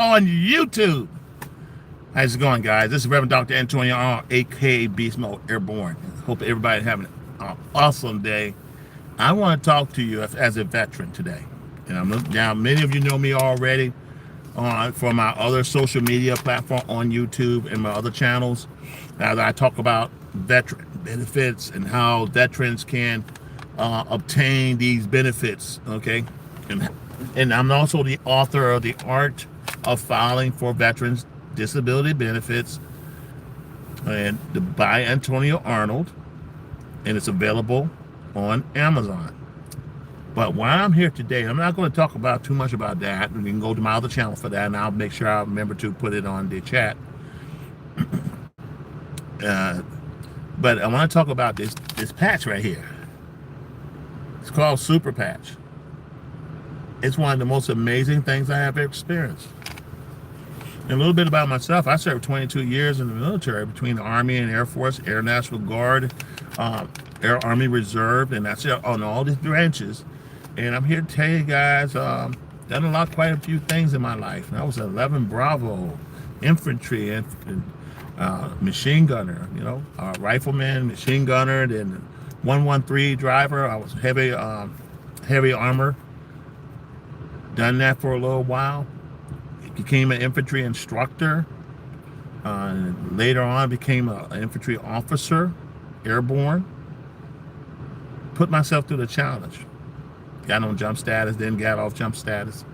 on YouTube. How's it going, guys? This is Reverend Dr. Antonio Arnold, aka Beast Mode Airborne. Hope everybody's having an awesome day. I want to talk to you as a veteran today. And now many of you know me already from my other social media platform on YouTube and my other channels. As I talk about veteran benefits and how veterans can obtain these benefits, okay? And I'm also the author of The Art of Filing for Veterans Disability Benefits, and by Antonio Arnold, and it's available on Amazon. But while I'm here today, I'm not going to talk about too much about that. You can go to my other channel for that, and I'll make sure I remember to put it on the chat. But I want to talk about this patch right here. It's called Super Patch. It's one of the most amazing things I have experienced. And a little bit about myself. I served 22 years in the military between the Army and Air Force, Air National Guard, Air Army Reserve, and that's on all these branches. And I'm here to tell you guys, done quite a few things in my life. I was 11 Bravo, infantry, and machine gunner, rifleman, machine gunner, then 113 driver. I was heavy armor. Done that for a little while. Became an infantry instructor. Later on, became an infantry officer, airborne. Put myself through the challenge. Got on jump status, then got off jump status.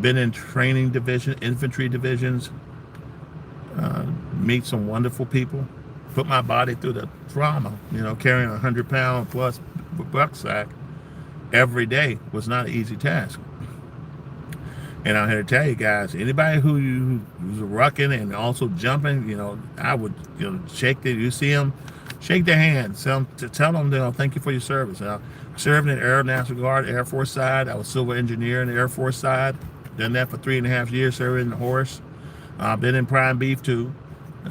Been in training division, infantry divisions. Meet some wonderful people. Put my body through the trauma. Carrying a 100-pound plus rucksack every day was not an easy task. And I'm here to tell you guys, anybody who's rucking and also jumping, I would, shake you see them, shake their hand, tell them, thank you for your service. I served in the Air National Guard, Air Force side. I was civil engineer in the Air Force side. Done that for 3.5 years, serving in the Horse. Been in Prime Beef too,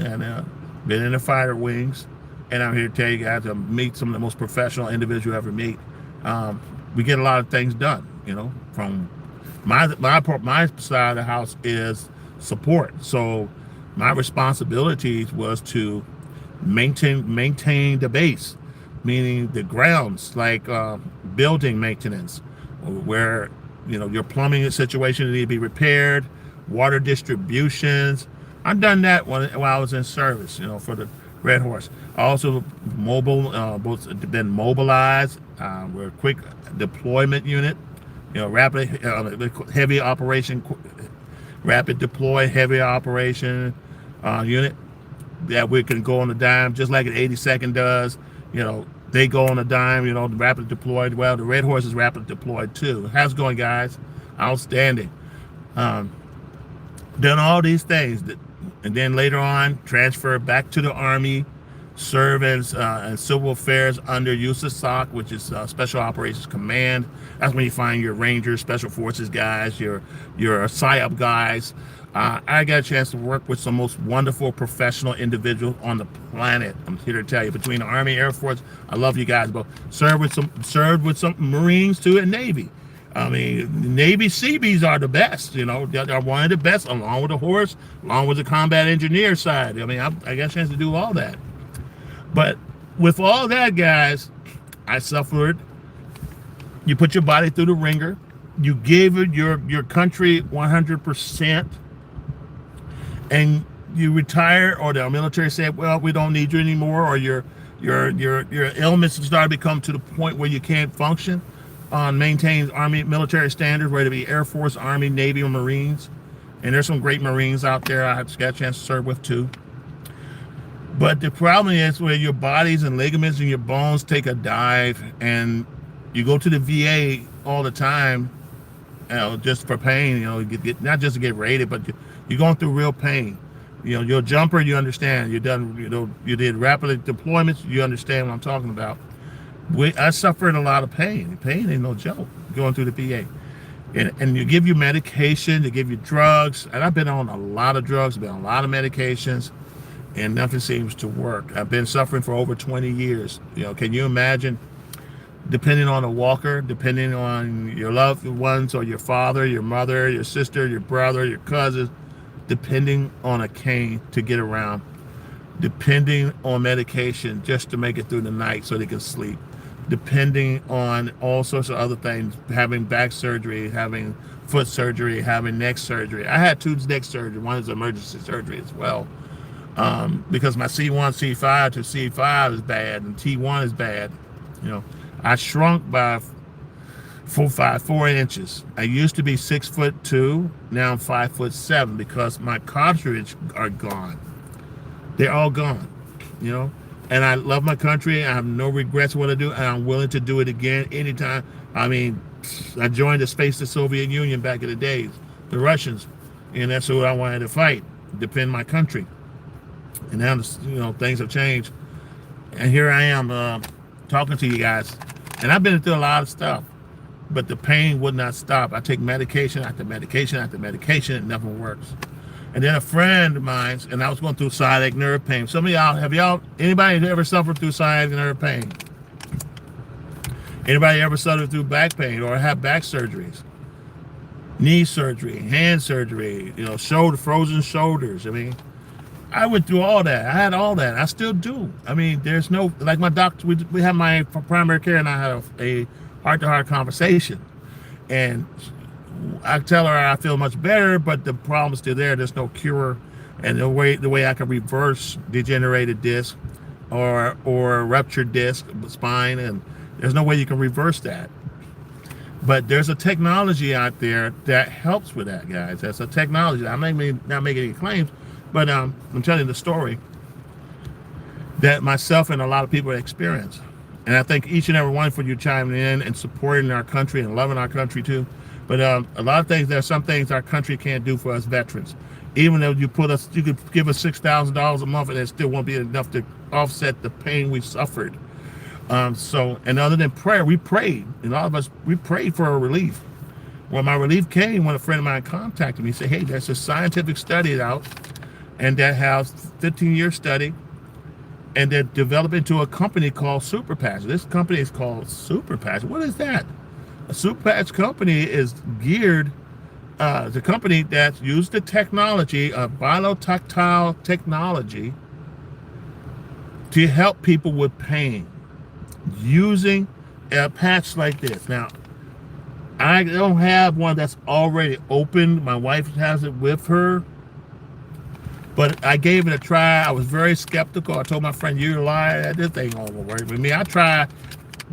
and been in the fighter wings. And I'm here to tell you guys, I meet some of the most professional individuals you ever meet. We get a lot of things done, from my side of the house is support. So my responsibilities was to maintain the base, meaning the grounds, like building maintenance, where your plumbing situation need to be repaired, water distributions. I've done that while I was in service, for the Red Horse. I also been mobilized. We're a quick deployment unit. Rapid deploy heavy operation unit that we can go on a dime, just like an 82nd does. They go on a dime. Rapid deployed. Well, the Red Horse is rapid deployed too. How's it going, guys? Outstanding. Done all these things, and then later on transfer back to the Army. Serve as in civil affairs under USASOC, which is Special Operations Command. That's when you find your Rangers, Special Forces guys, your PSYOP guys. I got a chance to work with some most wonderful professional individuals on the planet. I'm here to tell you, between the Army, Air Force, I love you guys. But served with some Marines too, and Navy. I mean, Navy Seabees are the best. They're one of the best, along with the Horse, along with the combat engineer side. I mean, I got a chance to do all that. But with all that, guys, I suffered. You put your body through the ringer. You gave it your country 100%, and you retire, or the military said, "Well, we don't need you anymore," or your ailments start to become to the point where you can't function. Maintains Army military standards, whether it be Air Force, Army, Navy, or Marines. And there's some great Marines out there I have got a chance to serve with too. But the problem is where your bodies and ligaments and your bones take a dive, and you go to the VA all the time, just for pain. Not just to get rated, but you're going through real pain. You're a jumper, you understand. You're done. You did rapid deployments, you understand what I'm talking about. I suffered a lot of pain. Pain ain't no joke. Going through the VA, and you give you medication, they give you drugs, and I've been on a lot of drugs, been on a lot of medications. And nothing seems to work. I've been suffering for over 20 years. Can you imagine, depending on a walker, depending on your loved ones, or your father, your mother, your sister, your brother, your cousin, depending on a cane to get around, depending on medication just to make it through the night so they can sleep, depending on all sorts of other things, having back surgery, having foot surgery, having neck surgery. I had 2 neck surgery. One is emergency surgery as well, because my C1, C5 to C5 is bad and T1 is bad. I shrunk by 4 inches. I used to be 6'2". Now I'm 5'7" because my cartilage are gone. They're all gone, And I love my country. I have no regrets what I do, and I'm willing to do it again anytime. I mean, I joined the space of the Soviet Union back in the days, the Russians, and that's what I wanted to fight, defend my country. And now, things have changed, and here I am talking to you guys. And I've been through a lot of stuff, but the pain would not stop. I take medication after medication after medication. It never works. And then a friend of mine, and I was going through sciatic nerve pain. Some of y'all, anybody ever suffered through sciatic nerve pain? Anybody ever suffered through back pain or have back surgeries? Knee surgery, hand surgery, frozen shoulders. I mean, I went through all that. I had all that. I still do. I mean, there's no, like my doctor, we have my primary care, and I had a heart-to-heart conversation. And I tell her I feel much better, but the problem's still there. There's no cure. And the way I can reverse degenerated disc or ruptured disc spine, and there's no way you can reverse that. But there's a technology out there that helps with that, guys. That's a technology. I may not make any claims, but I'm telling you the story that myself and a lot of people experience. And I thank each and every one for you chiming in and supporting our country and loving our country too. But a lot of things, there's some things our country can't do for us veterans. Even though you could give us $6,000 a month, and it still won't be enough to offset the pain we suffered. And other than prayer, we prayed, and all of us, we prayed for a relief. Well, my relief came when a friend of mine contacted me. He said, hey, there's a scientific study out, and that has 15-year study, and they're developing into a company called Super Patch. This company is called Super Patch. What is that? A Super Patch company is geared, the company that used the technology of biotactile technology to help people with pain using a patch like this. Now, I don't have one that's already opened. My wife has it with her, but I gave it a try. I was very skeptical. I told my friend, you're lying. This ain't gonna work with me. I tried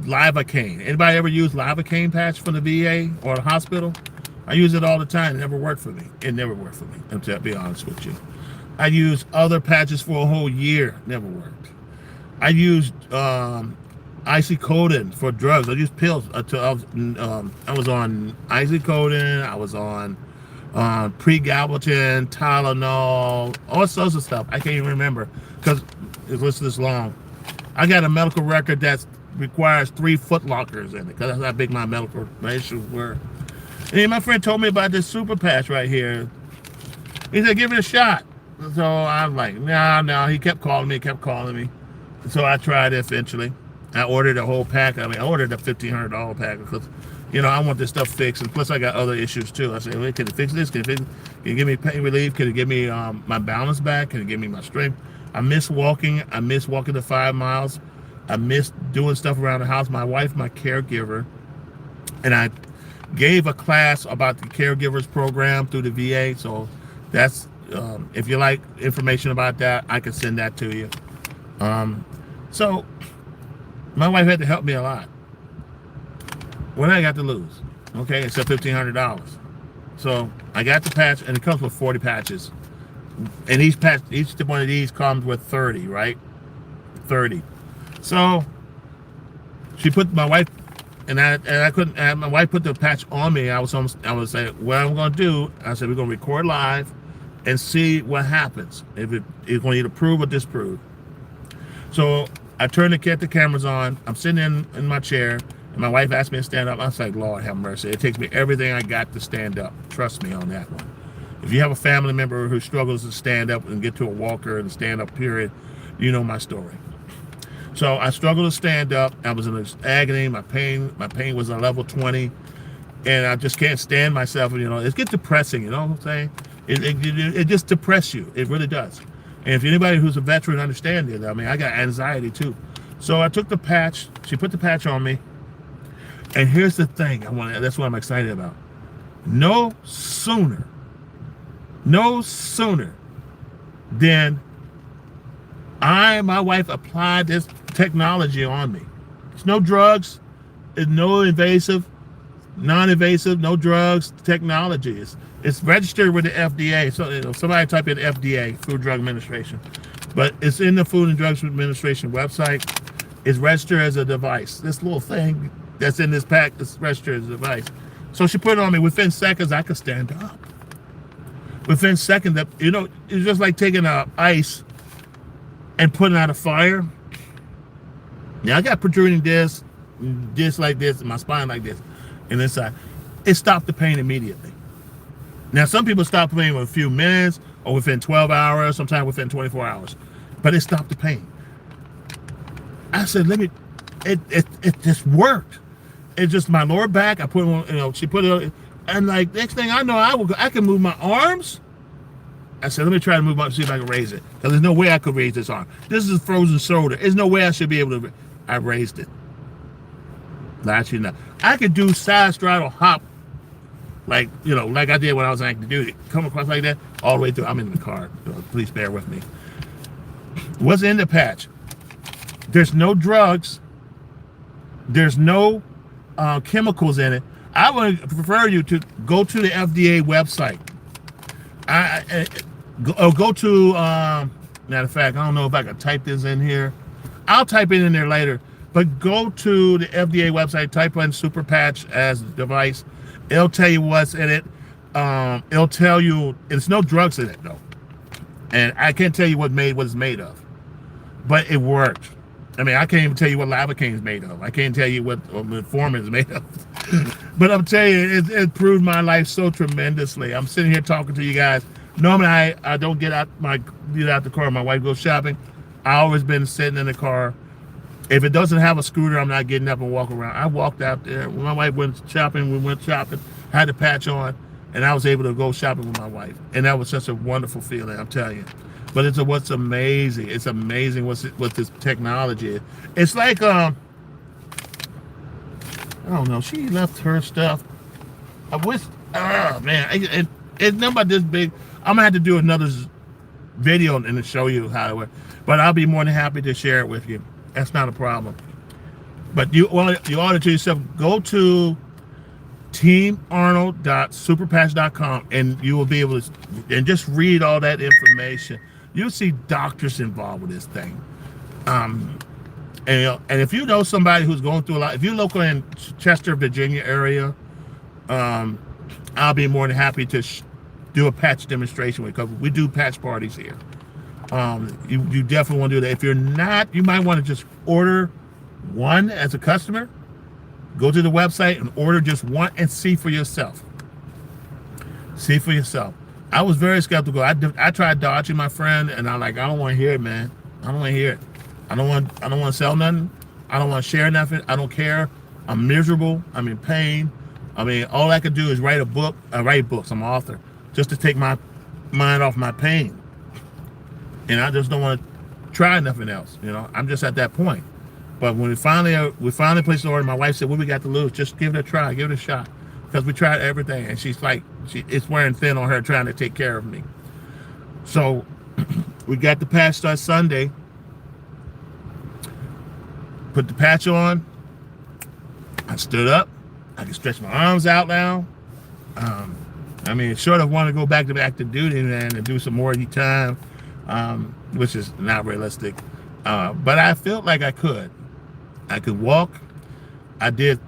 Lidocaine. Anybody ever use Lidocaine patch from the VA or the hospital? I use it all the time. It never worked for me. It never worked for me, to be honest with you. I used other patches for a whole year. Never worked. I used oxycodone for drugs. I used pills. I was on oxycodone. I was on pregabalin, Tylenol, all sorts of stuff. I can't even remember because it was this long. I got a medical record that requires 3 foot lockers in it because that's how big my issues were. And my friend told me about this Super Patch right here. He said, give it a shot. So I was like, no. He kept calling me. So I tried it eventually. I ordered a whole pack. I ordered a $1,500 pack because, I want this stuff fixed. And plus I got other issues too. I said, well, can it fix this? Can it give me pain relief? Can it give me my balance back? Can it give me my strength? I miss walking. I miss walking the 5 miles. I miss doing stuff around the house. My wife, my caregiver, and I gave a class about the caregivers program through the VA. So that's, if you like information about that, I can send that to you. So my wife had to help me a lot. What I got to lose? Okay, it's $1,500. So I got the patch, and it comes with 40 patches. And each one of these comes with 30, right? 30. So she put my wife, and I couldn't. And my wife put the patch on me. I was saying, what I'm going to do? I said, we're going to record live and see what happens. If it's going to either prove or disprove. So I turned the cameras on. I'm sitting in my chair, and my wife asked me to stand up. I was like, Lord have mercy. It takes me everything I got to stand up. Trust me on that one. If you have a family member who struggles to stand up and get to a walker and stand up period, you know my story. So I struggled to stand up. I was in agony. My pain was a level 20, and I just can't stand myself. It gets depressing. You know what I'm saying? It just depresses you. It really does. And if anybody who's a veteran understands it, I mean, I got anxiety too. So I took the patch. She put the patch on me. And here's the thing. That's what I'm excited about. No sooner than my wife applied this technology on me. It's no drugs. It's no invasive, non-invasive, no drugs technology. It's registered with the FDA. So somebody type in FDA, Food and Drug Administration. But it's in the Food and Drug Administration website. It's registered as a device. This little thing that's in this pack is registered as a device. So she put it on me. Within seconds, I could stand up. Within seconds, it's just like taking ice and putting out a fire. Now I got protruding disc like this, and my spine like this, and inside. It stopped the pain immediately. Now some people stop the pain within a few minutes, or within 12 hours, sometimes within 24 hours, but it stopped the pain. I said, it just worked. It's just my lower back. I put it on, she put it on, and like next thing I know, I can move my arms. I said, let me try to move see if I can raise it. Because there's no way I could raise this arm. This is a frozen shoulder. There's no way I should be able to. I raised it. Actually, not. I could do side straddle hop, like I did when I was active duty. Come across like that all the way through. I'm in the car. Please bear with me. What's in the patch? There's no drugs. There's no chemicals in it. I would prefer you to go to the FDA website. Go to, matter of fact, I don't know if I can type this in here. I'll type it in there later. But go to the FDA website, type in Super Patch as a device. It'll tell you what's in it. It'll tell you, there's no drugs in it, though. And I can't tell you what it's made of. But it worked. I mean, I can't even tell you what Lidocaine is made of. I can't tell you what metformin is made of. But I'm telling you, it improved my life so tremendously. I'm sitting here talking to you guys. Normally, I don't get out the car. My wife goes shopping. I always been sitting in the car. If it doesn't have a scooter, I'm not getting up and walking around. I walked out there. When my wife went shopping, we went shopping, had the patch on, and I was able to go shopping with my wife. And that was such a wonderful feeling, I'm telling you. But what's amazing. It's amazing what this technology is. It's like, I don't know. She left her stuff. I wish, man, it's not about this big. I'm going to have to do another video and show you how it works. But I'll be more than happy to share it with you. That's not a problem. But you ought to do yourself, go to teamarnold.superpatch.com and you will be able to, and just read all that information. You'll see doctors involved with this thing. And if you know somebody who's going through a lot, if you're local in Chester, Virginia area, I'll be more than happy to do a patch demonstration with, because we do patch parties here. You definitely want to do that. If you're not, you might want to just order one as a customer. Go to the website and order just one and see for yourself. See for yourself. I was very skeptical. I tried dodging my friend, and I don't want to hear it, man. I don't want to hear it. I don't want to sell nothing. I don't want to share nothing. I don't care. I'm miserable. I'm in pain. I mean, all I could do is write a book. I write books. I'm an author, just to take my mind off my pain. And I just don't want to try nothing else. I'm just at that point. But when we finally placed the order, my wife said, "What we got to lose? Just give it a try. Give it a shot." Because we tried everything, and she's like, it's wearing thin on her trying to take care of me. So we got the patch started Sunday. Put the patch on. I stood up. I can stretch my arms out now. I mean, short of wanting to go back to active duty and do some more time, which is not realistic. But I felt like I could. I could walk. I did.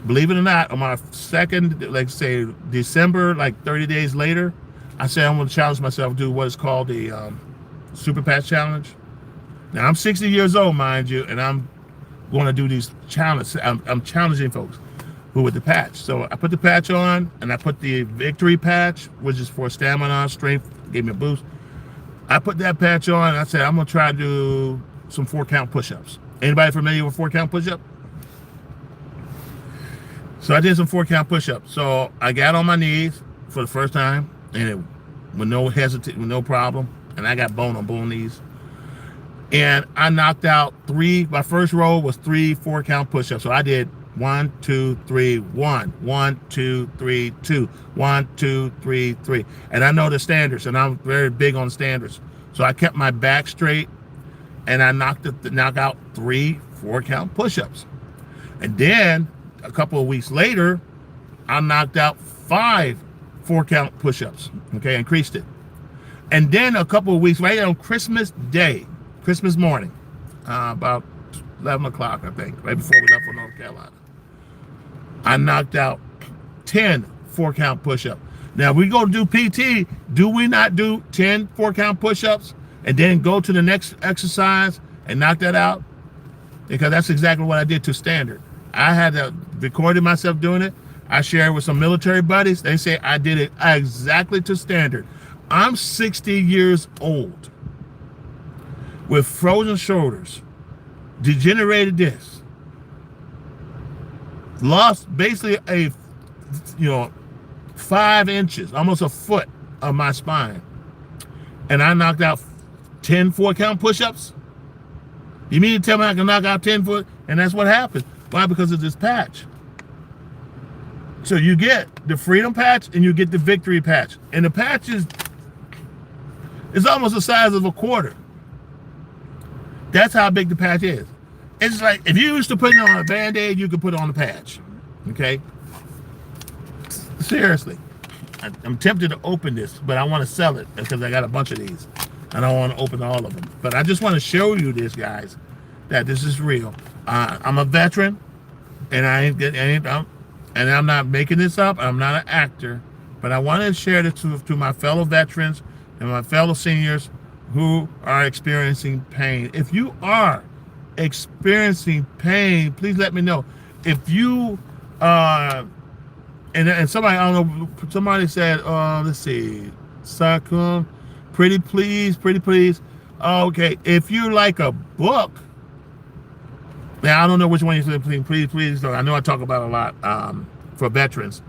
Believe it or not, on my second, like say December, like 30 days later, I said I'm going to challenge myself to do what is called the Super Patch Challenge. Now I'm 60 years old, mind you, and I'm going to do these challenges. I'm challenging folks who with the patch. So I put the patch on, and I put the Victory patch, which is for stamina, strength, gave me a boost. I put that patch on, and I said I'm going to try to do some 4-count push-ups. Anybody familiar with 4-count push-up? So I did some 4-count push-ups. So I got on my knees for the first time. and it, with no problem. And I got bone on bone knees. And I knocked out my first row was 3 4-count push-ups. So I did 1, 2, 3, 1, 1, 2, 3, 2, 1, 2, 3, 3. And I know the standards, and I'm very big on standards. So I kept my back straight, and I knocked out 3 4-count push-ups. And then a couple of weeks later, I knocked out 5 4-count push-ups. Okay, increased it. And then a couple of weeks later, on Christmas Day, Christmas morning, about 11 o'clock, I think, right before we left for North Carolina, I knocked out 10 4-count push-ups. Now, we go do PT, do we not do 10 4-count push-ups and then go to the next exercise and knock that out? Because that's exactly what I did to standard. I had recorded myself doing it. I shared with some military buddies. They say I did it exactly to standard. I'm 60 years old with frozen shoulders, degenerated disc, lost basically 5 inches, almost a foot of my spine, and I knocked out 10 4-count push-ups. You mean to tell me I can knock out 10 foot? And that's what happened. Why? Because of this patch. So you get the freedom patch and you get the victory patch, and the patch is almost the size of a quarter. That's how big the patch is. It's like if you used to put it on a Band-Aid, you could put it on a patch. Okay? Seriously. I'm tempted to open this, but I want to sell it because I got a bunch of these. I don't want to open all of them. But I just want to show you this, guys, that this is real. I'm a veteran, and I'm not making this up. I'm not an actor. But I want to share this to my fellow veterans and my fellow seniors who are experiencing pain. If you are experiencing pain, please let me know. If you and somebody, I don't know, somebody said, let's see, Sakum, pretty please. Okay, if you like a book, now I don't know which one you said, please. I know I talk about a lot for veterans.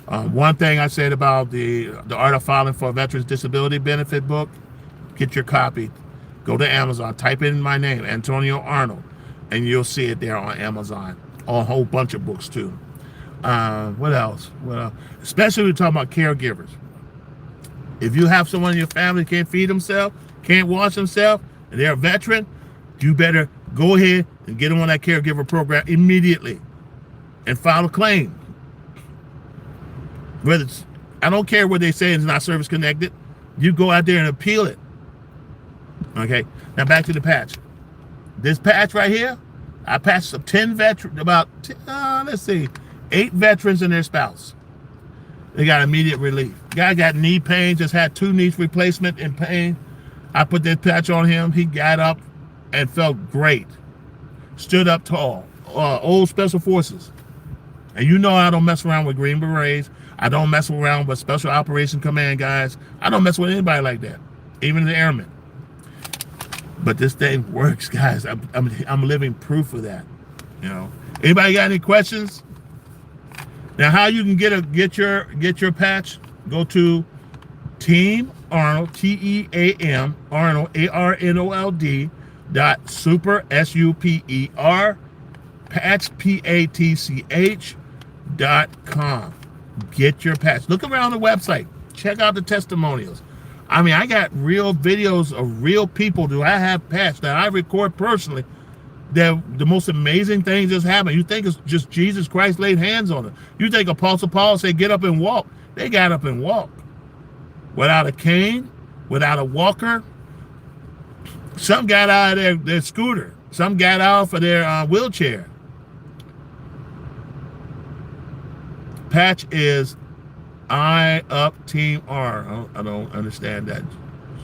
One thing I said about the Art of Filing for a Veterans Disability Benefit book, get your copy. Go to Amazon, type in my name, Antonio Arnold, and you'll see it there on Amazon. A whole bunch of books too. What else? Especially we're talking about caregivers. If you have someone in your family can't feed themselves, can't wash themselves, and they're a veteran, you better go ahead and get them on that caregiver program immediately and file a claim. Whether I don't care what they say it's not service connected, you go out there and appeal it. Okay, now back to the patch. This patch right here, I patched up 10 veterans, about 8 veterans and their spouse. They got immediate relief. Guy got knee pain, just had 2 knees replacement in pain. I put that patch on him. He got up and felt great. Stood up tall. Old Special Forces. And you know I don't mess around with Green Berets. I don't mess around with Special Operations Command guys. I don't mess with anybody like that, even the airmen. But this thing works, guys. I'm living proof of that. You know. Anybody got any questions? Now, how you can get your patch? Go to Team Arnold, TEAM Arnold ARNOLD .super SUPER patch PATCH.com. Get your patch. Look around the website. Check out the testimonials. I mean, I got real videos of real people do I have patched that I record personally. That the most amazing things just happen. You think it's just Jesus Christ laid hands on them. You think Apostle Paul said, get up and walk. They got up and walked. Without a cane, without a walker. Some got out of their scooter. Some got out of their wheelchair. Patch is I up Team R. I don't understand that.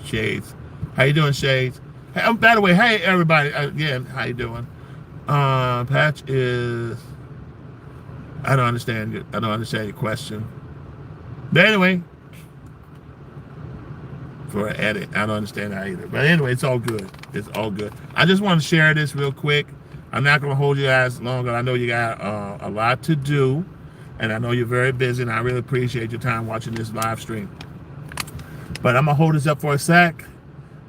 Shades. How you doing, Shades? Hey, by the way, hey everybody. Again, how you doing? Patch is I don't understand it. I don't understand your question. But anyway, for an edit, I don't understand that either. But anyway, it's all good. It's all good. I just want to share this real quick. I'm not going to hold you guys longer. I know you got a lot to do. And I know you're very busy, and I really appreciate your time watching this live stream. But I'm gonna hold this up for a sec.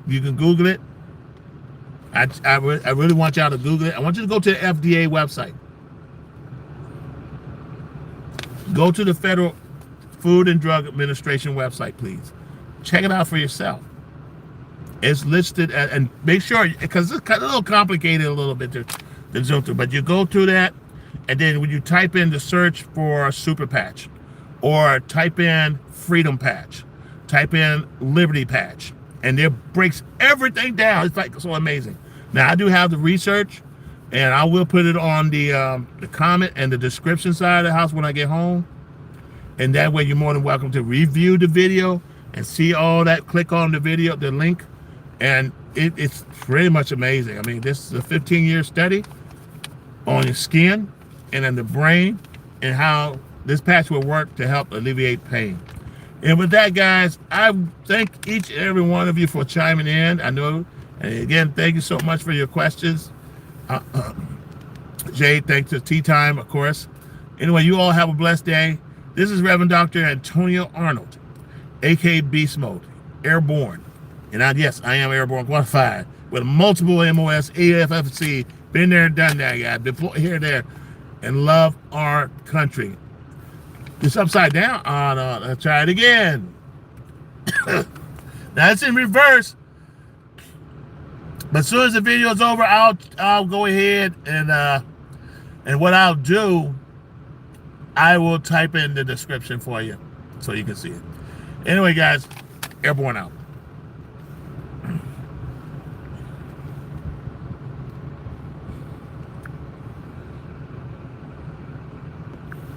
You can Google it. I really want y'all to Google it. I want you to go to the FDA website. Go to the Federal Food and Drug Administration website, please. Check it out for yourself. It's listed and make sure, because it's kind of a little complicated a little bit to zoom through, but you go through that, and then when you type in the search for Super Patch, or type in Freedom Patch, type in Liberty Patch, and it breaks everything down. It's like so amazing. Now I do have the research, and I will put it on the comment and the description side of the house when I get home, and that way you're more than welcome to review the video and see all that. Click on the video, the link, and it's pretty much amazing. I mean, this is a 15-year study on your skin and in the brain, and how this patch will work to help alleviate pain. And with that, guys, I thank each and every one of you for chiming in. I know, and again, thank you so much for your questions. Jay, thanks to Tea Time, of course. Anyway, you all have a blessed day. This is Reverend Dr. Antonio Arnold, aka Beast Mode, Airborne. And yes, I am Airborne qualified with multiple MOS, AFFC. Been there, done that, guys. Deploy here, there, and love our country. It's upside down. Oh, no, let's try it again. Now it's in reverse. But as soon as the video is over, I'll go ahead and what I'll do, I will type in the description for you so you can see it. Anyway, guys, Airborne out.